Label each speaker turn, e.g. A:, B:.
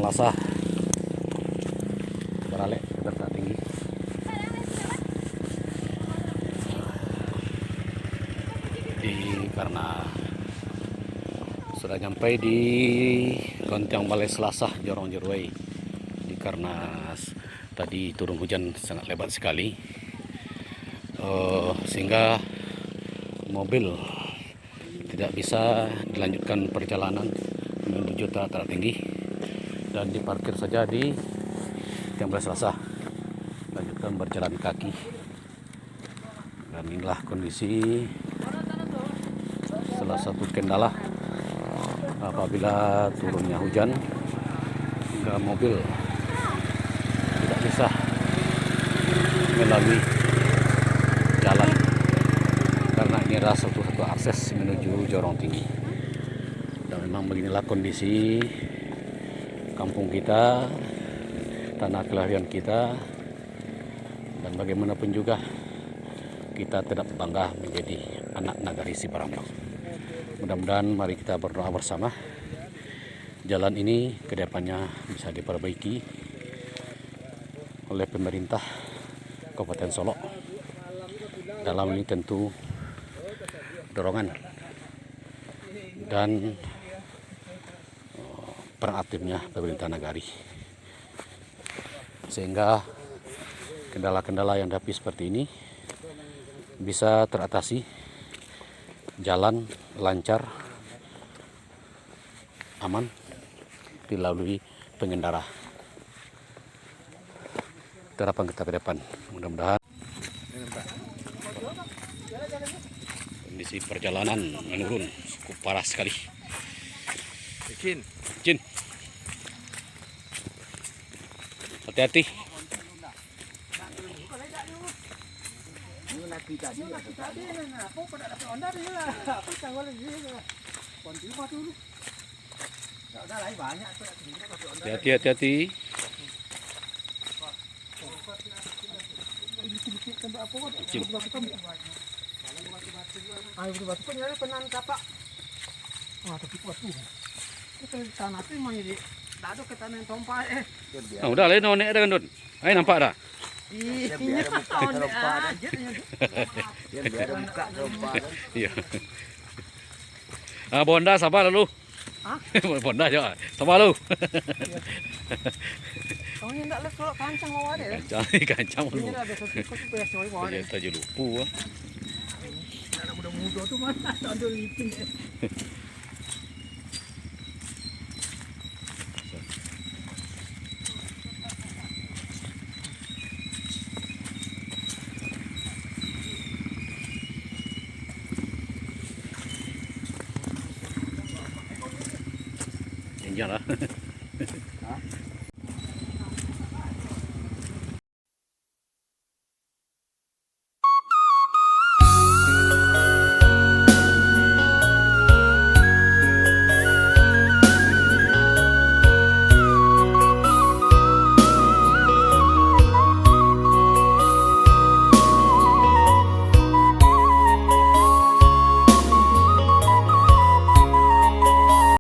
A: Selasa beralih ke dataran tinggi. Karena sudah sampai di Lontiang Balai Selasah Jorong Jerway. Karena tadi turun hujan sangat lebat sekali, sehingga mobil tidak bisa dilanjutkan perjalanan menuju dataran tinggi dan diparkir saja di Lontiang Balai Selasah, lanjutkan berjalan kaki. Dan inilah kondisi salah satu kendala apabila turunnya hujan hingga mobil tidak bisa melalui jalan, karena ini adalah satu akses menuju Jorong Tinggi. Dan memang beginilah kondisi kampung kita, tanah kelahiran kita, dan bagaimanapun juga kita tidak bangga menjadi anak nagari Sibarambang. Mudah-mudahan mari kita berdoa bersama jalan ini ke depannya bisa diperbaiki oleh pemerintah Kabupaten Solok. Dalam ini tentu dorongan dan peran aktifnya pemerintah nagari, sehingga kendala-kendala yang dihadapi seperti ini bisa teratasi, jalan lancar, aman dilalui pengendara. Harapan kita ke depan, mudah-mudahan kondisi perjalanan menurun cukup parah sekali. Jin, hati-hati. Hati-hati. Udah lain nonek dah kan Dun. Ayo nampak dah. Iya. Bonda sabar lalu. Bonda aja. Sabar lu.
B: Oh, ini enggak kalau kancang bawa deh.
A: Kancang lu.
B: Ini ada satu bes coy bawa.
A: Ya tadi lupa.
B: Anak muda-muda tuh mana ada lipin.
A: Jangan lah.